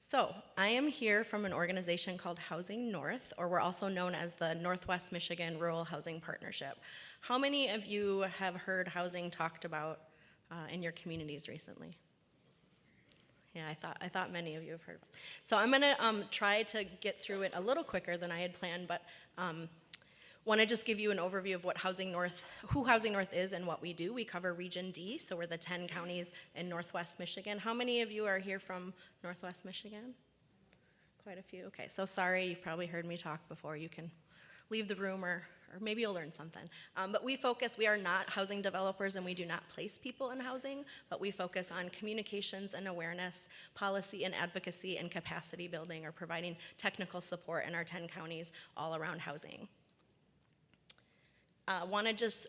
So, I am here from an organization called Housing North, or we're also known as the Northwest Michigan Rural Housing Partnership. How many of you have heard housing talked about in your communities recently? Yeah, I thought many of you have heard of it. So I'm going to try to get through it a little quicker than I had planned, but want to just give you an overview of who Housing North is and what we do. We cover Region D, so we're the 10 counties in Northwest Michigan. How many of you are here from Northwest Michigan? Quite a few. Okay, so sorry, you've probably heard me talk before. You can leave the room or maybe you'll learn something. But we are not housing developers and we do not place people in housing, but we focus on communications and awareness, policy and advocacy, and capacity building, or providing technical support in our 10 counties all around housing. Want to just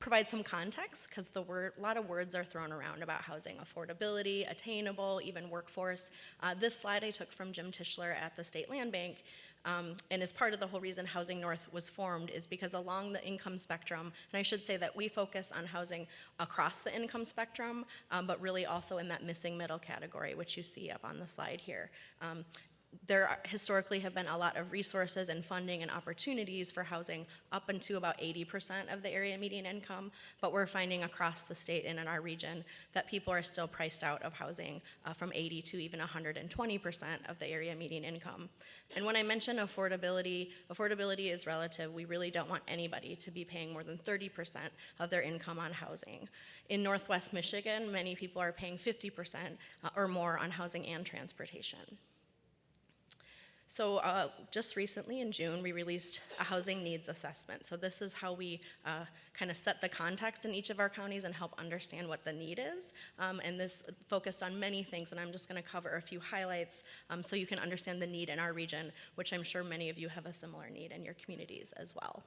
provide some context, because a lot of words are thrown around about housing: affordability, attainable, even workforce. This slide I took from Jim Tischler at the State Land Bank, and as part of the whole reason Housing North was formed is because along the income spectrum, and I should say that we focus on housing across the income spectrum, but really also in that missing middle category, which you see up on the slide here. There historically have been a lot of resources and funding and opportunities for housing up into about 80% of the area median income, but we're finding across the state and in our region that people are still priced out of housing from 80 to even 120% of the area median income. And when I mention affordability is relative. We really don't want anybody to be paying more than 30% of their income on housing. In Northwest Michigan, many people are paying 50% or more on housing and transportation. So just recently in June, we released a housing needs assessment. So this is how we kind of set the context in each of our counties and help understand what the need is. And this focused on many things, and I'm just going to cover a few highlights so you can understand the need in our region, which I'm sure many of you have a similar need in your communities as well.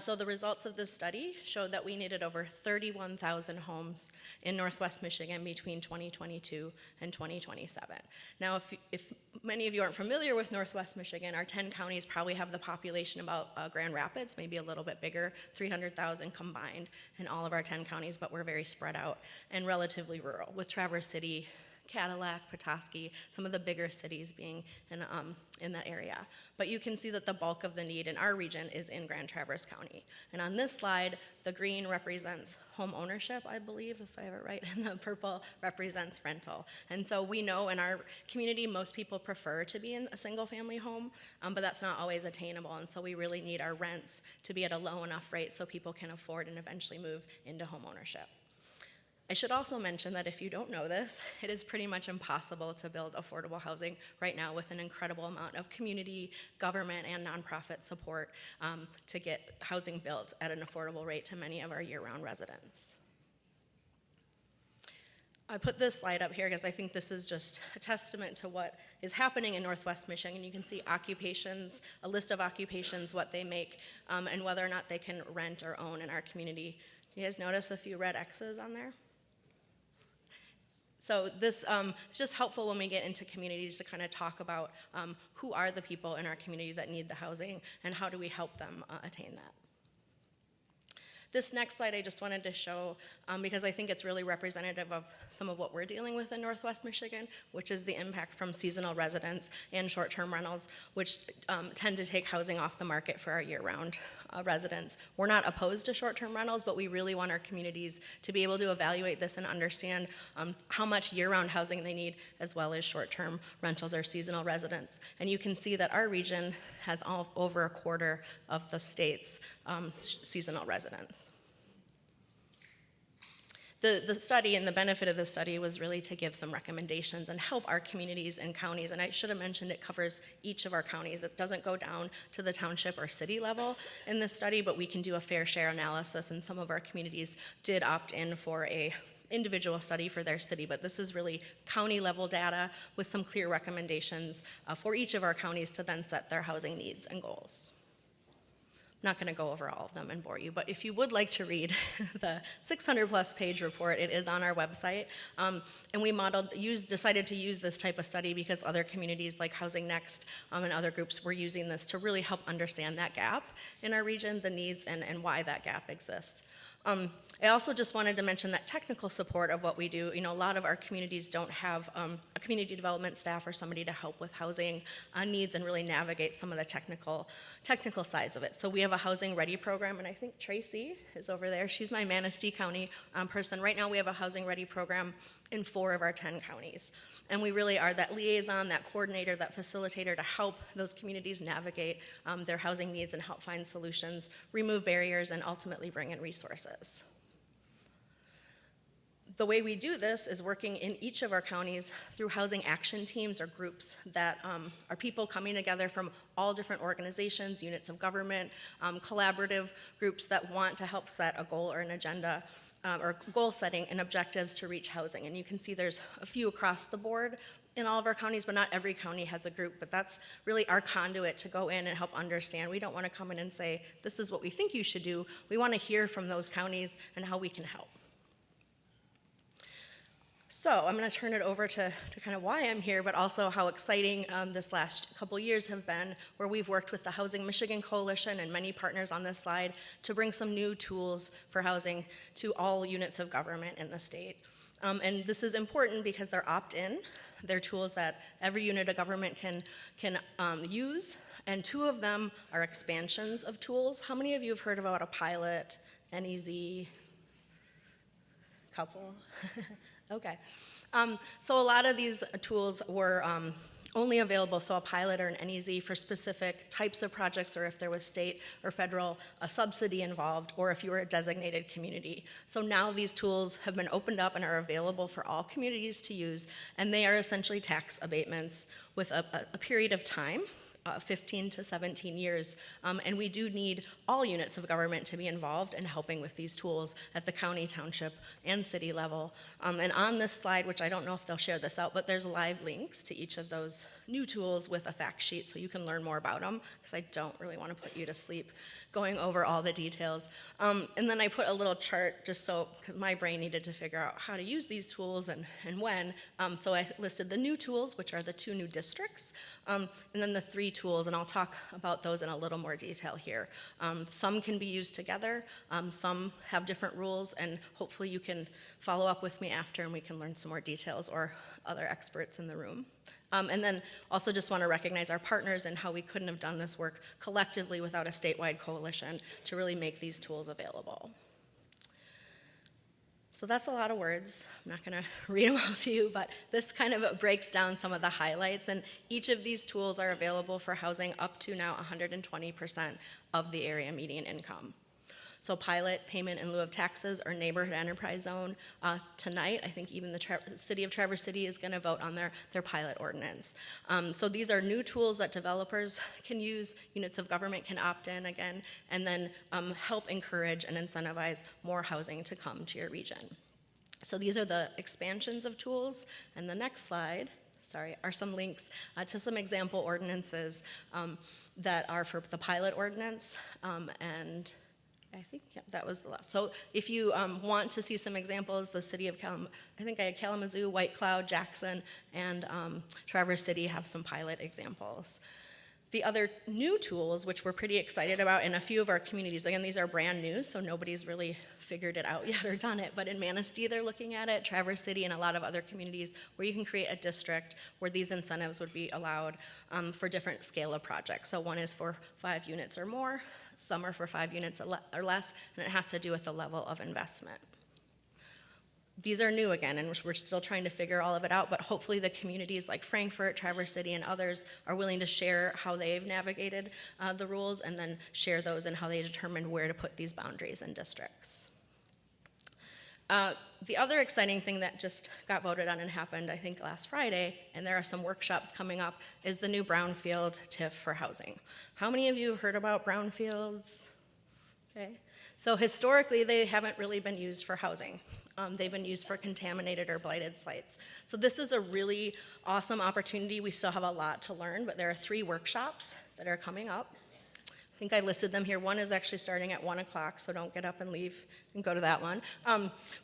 So the results of this study showed that we needed over 31,000 homes in Northwest Michigan between 2022 and 2027. Now, if many of you aren't familiar with Northwest Michigan, our 10 counties probably have the population about Grand Rapids, maybe a little bit bigger, 300,000 combined in all of our 10 counties, but we're very spread out and relatively rural, with Traverse City, Cadillac, Petoskey, some of the bigger cities being in that area. But you can see that the bulk of the need in our region is in Grand Traverse County. And on this slide, the green represents home ownership, I believe, if I have it right, and the purple represents rental. And so we know in our community, most people prefer to be in a single-family home, but that's not always attainable. And so we really need our rents to be at a low enough rate so people can afford and eventually move into home ownership. I should also mention that if you don't know this, it is pretty much impossible to build affordable housing right now with an incredible amount of community, government, and nonprofit support to get housing built at an affordable rate to many of our year-round residents. I put this slide up here because I think this is just a testament to what is happening in Northwest Michigan. You can see occupations, a list of occupations, what they make, and whether or not they can rent or own in our community. Do you guys notice a few red X's on there? So this is just helpful when we get into communities to kind of talk about who are the people in our community that need the housing and how do we help them attain that. This next slide I just wanted to show because I think it's really representative of some of what we're dealing with in Northwest Michigan, which is the impact from seasonal residents and short-term rentals, which tend to take housing off the market for our year-round residents. We're not opposed to short-term rentals, but we really want our communities to be able to evaluate this and understand how much year-round housing they need, as well as short-term rentals or seasonal residents. And you can see that our region has over a quarter of the state's seasonal residents. The study and the benefit of the study was really to give some recommendations and help our communities and counties, and I should have mentioned it covers each of our counties. It doesn't go down to the township or city level in this study, but we can do a fair share analysis, and some of our communities did opt in for a individual study for their city, but this is really county level data with some clear recommendations for each of our counties to then set their housing needs and goals. I'm not going to go over all of them and bore you, but if you would like to read the 600-plus page report, it is on our website. And we decided to use this type of study because other communities like Housing Next and other groups were using this to really help understand that gap in our region, the needs, and why that gap exists. I also just wanted to mention that technical support of what we do. A lot of our communities don't have a community development staff or somebody to help with housing needs and really navigate some of the technical sides of it. So we have a housing ready program, and I think Tracy is over there. She's my Manistee County person. Right now we have a housing ready program in 4 of our 10 counties. And we really are that liaison, that coordinator, that facilitator to help those communities navigate their housing needs and help find solutions, remove barriers, and ultimately bring in resources. The way we do this is working in each of our counties through housing action teams or groups that are people coming together from all different organizations, units of government, collaborative groups that want to help set a goal or an agenda or goal setting and objectives to reach housing. And you can see there's a few across the board in all of our counties, but not every county has a group, but that's really our conduit to go in and help understand. We don't want to come in and say, this is what we think you should do. We want to hear from those counties and how we can help. So I'm going to turn it over to kind of why I'm here, but also how exciting this last couple years have been, where we've worked with the Housing Michigan Coalition and many partners on this slide to bring some new tools for housing to all units of government in the state. And this is important because they're opt-in. They're tools that every unit of government can use, and 2 of them are expansions of tools. How many of you have heard about a pilot, NEZ? Couple? Okay. So a lot of these tools were only available, so a pilot or an NEZ for specific types of projects, or if there was state or federal subsidy involved, or if you were a designated community. So now these tools have been opened up and are available for all communities to use, and they are essentially tax abatements with a period of time. 15 to 17 years, and we do need all units of government to be involved in helping with these tools at the county, township, and city level. And on this slide, which I don't know if they'll share this out, but there's live links to each of those new tools with a fact sheet so you can learn more about them, because I don't really want to put you to sleep going over all the details. And then I put a little chart just so, because my brain needed to figure out how to use these tools and when. So I listed the new tools, which are the 2 new districts, and then the 3 tools, and I'll talk about those in a little more detail here. Some can be used together, some have different rules, and hopefully you can follow up with me after and we can learn some more details, or other experts in the room. And then also just want to recognize our partners and how we couldn't have done this work collectively without a statewide coalition to really make these tools available. So that's a lot of words. I'm not going to read them all to you, but this kind of breaks down some of the highlights, and each of these tools are available for housing up to now 120% of the area median income. So pilot, payment in lieu of taxes, or neighborhood enterprise zone. Tonight, I think even the city of Traverse City is going to vote on their pilot ordinance. So these are new tools that developers can use, units of government can opt in again, and then help encourage and incentivize more housing to come to your region. So these are the expansions of tools, and the next slide, are some links to some example ordinances that are for the pilot ordinance, and I think that was the last. So if you want to see some examples, the city of Kalamazoo, White Cloud, Jackson, and Traverse City have some pilot examples. The other new tools, which we're pretty excited about in a few of our communities, again, these are brand new, so nobody's really figured it out yet or done it, but in Manistee they're looking at it, Traverse City, and a lot of other communities where you can create a district where these incentives would be allowed for different scale of projects. So one is for 5 units or more, some are for 5 units or less, and it has to do with the level of investment. These are new again, and we're still trying to figure all of it out, but hopefully the communities like Frankfort, Traverse City, and others are willing to share how they've navigated the rules, and then share those and how they determined where to put these boundaries in districts. The other exciting thing that just got voted on and happened, I think, last Friday, and there are some workshops coming up, is the new brownfield TIF for housing. How many of you have heard about brownfields? Okay. So historically, they haven't really been used for housing. They've been used for contaminated or blighted sites. So this is a really awesome opportunity. We still have a lot to learn, but there are 3 workshops that are coming up. I think I listed them here. One is actually starting at 1 o'clock, so don't get up and leave and go to that one.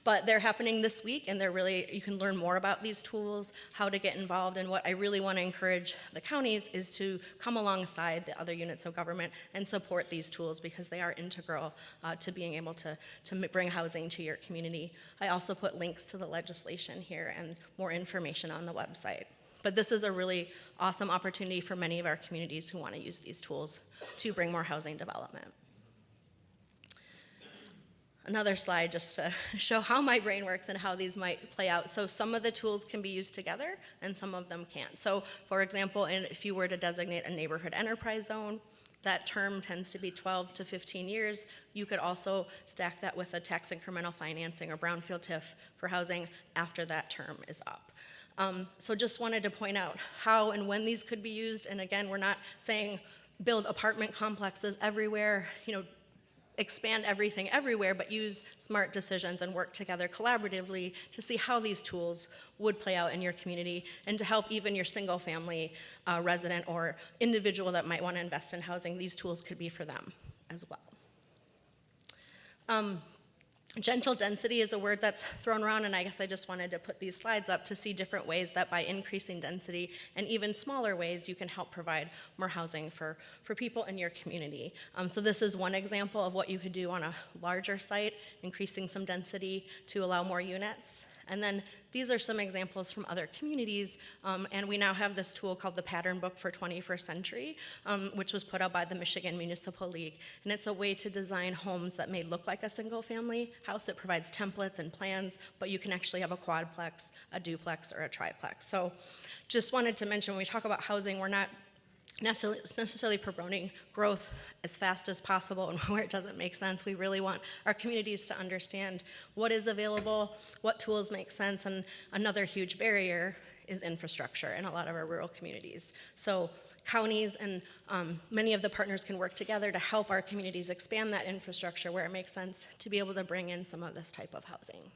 But they're happening this week, and you can learn more about these tools, how to get involved, and what I really want to encourage the counties is to come alongside the other units of government and support these tools because they are integral to being able to bring housing to your community. I also put links to the legislation here and more information on the website. But this is a really awesome opportunity for many of our communities who want to use these tools to bring more housing development. Another slide just to show how my brain works and how these might play out. So some of the tools can be used together and some of them can't. So for example, if you were to designate a neighborhood enterprise zone, that term tends to be 12 to 15 years. You could also stack that with a tax incremental financing or brownfield TIF for housing after that term is up. So just wanted to point out how and when these could be used. And again, we're not saying build apartment complexes everywhere, expand everything everywhere, but use smart decisions and work together collaboratively to see how these tools would play out in your community and to help even your single family resident or individual that might want to invest in housing. These tools could be for them as well. Gentle density is a word that's thrown around, and I guess I just wanted to put these slides up to see different ways that by increasing density and even smaller ways you can help provide more housing for people in your community. So this is one example of what you could do on a larger site, increasing some density to allow more units. And then these are some examples from other communities, and we now have this tool called the Pattern Book for 21st Century, which was put out by the Michigan Municipal League. And it's a way to design homes that may look like a single-family house. It provides templates and plans, but you can actually have a quadplex, a duplex, or a triplex. So just wanted to mention, when we talk about housing, we're not necessarily promoting growth as fast as possible and where it doesn't make sense. We really want our communities to understand what is available, what tools make sense, and another huge barrier is infrastructure in a lot of our rural communities. So counties and many of the partners can work together to help our communities expand that infrastructure where it makes sense to be able to bring in some of this type of housing.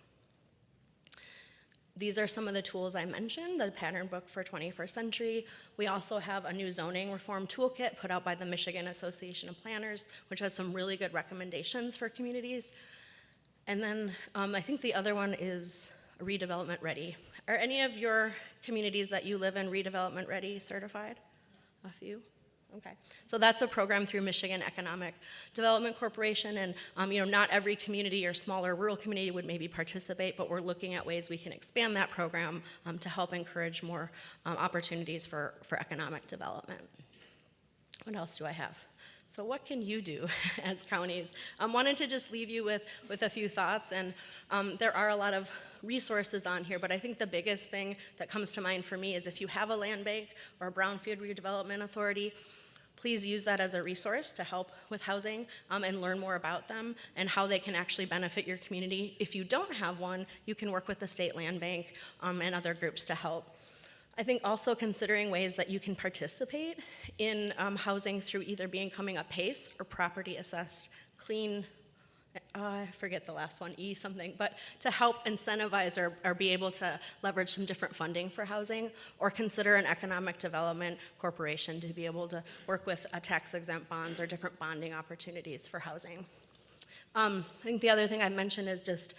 These are some of the tools I mentioned, the Pattern Book for 21st Century. We also have a new zoning reform toolkit put out by the Michigan Association of Planners, which has some really good recommendations for communities. And then I think the other one is redevelopment ready. Are any of your communities that you live in redevelopment ready certified? A few? Okay, so that's a program through Michigan Economic Development Corporation, and not every community or smaller rural community would maybe participate, but we're looking at ways we can expand that program to help encourage more opportunities for economic development. What else do I have? So what can you do as counties? Wanted to just leave you with a few thoughts, and there are a lot of resources on here, but I think the biggest thing that comes to mind for me is if you have a land bank or a brownfield redevelopment authority, please use that as a resource to help with housing and learn more about them and how they can actually benefit your community. If you don't have one, you can work with the state land bank and other groups to help. I think also considering ways that you can participate in housing through either becoming a PACE or property assessed clean, I forget the last one, E something, but to help incentivize or be able to leverage some different funding for housing, or consider an economic development corporation to be able to work with tax-exempt bonds or different bonding opportunities for housing. I think the other thing I mentioned is just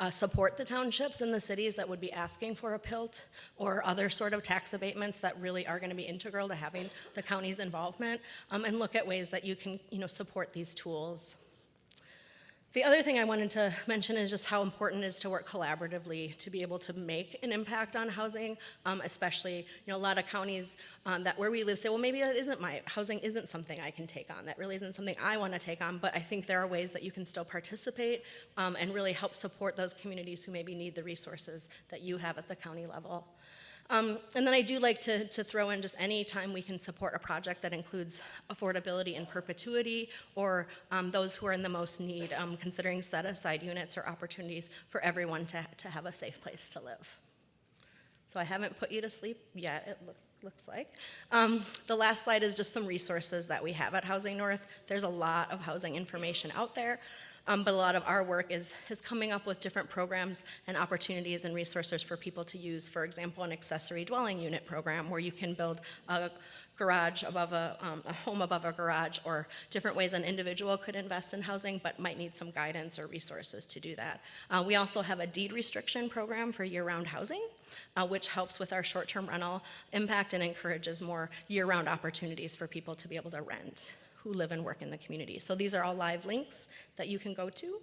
support the townships and the cities that would be asking for a PILT or other sort of tax abatements that really are going to be integral to having the county's involvement, and look at ways that you can support these tools. The other thing I wanted to mention is just how important it is to work collaboratively to be able to make an impact on housing, especially, a lot of counties that where we live say, well, maybe that isn't housing isn't something I can take on. That really isn't something I want to take on, but I think there are ways that you can still participate and really help support those communities who maybe need the resources that you have at the county level. And then I do like to throw in just any time we can support a project that includes affordability in perpetuity or those who are in the most need, considering set-aside units or opportunities for everyone to have a safe place to live. So I haven't put you to sleep yet, it looks like. The last slide is just some resources that we have at Housing North. There's a lot of housing information out there. But a lot of our work is coming up with different programs and opportunities and resources for people to use. For example, an accessory dwelling unit program where you can build a garage above a home above a garage, or different ways an individual could invest in housing but might need some guidance or resources to do that. We also have a deed restriction program for year-round housing, which helps with our short-term rental impact and encourages more year-round opportunities for people to be able to rent who live and work in the community. So these are all live links that you can go to.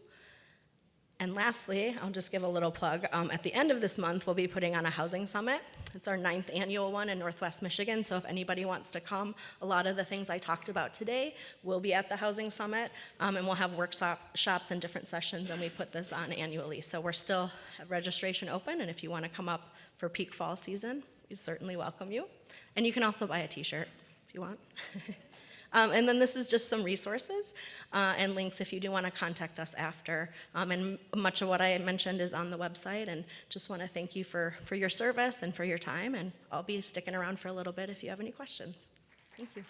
And lastly, I'll just give a little plug. At the end of this month, we'll be putting on a housing summit. It's our 9th annual one in Northwest Michigan, so if anybody wants to come, a lot of the things I talked about today will be at the housing summit, and we'll have workshops and different sessions, and we put this on annually. So we're still have registration open, and if you want to come up for peak fall season, we certainly welcome you. And you can also buy a t-shirt if you want. And then this is just some resources and links if you do want to contact us after. And much of what I mentioned is on the website, and just want to thank you for your service and for your time, and I'll be sticking around for a little bit if you have any questions. Thank you.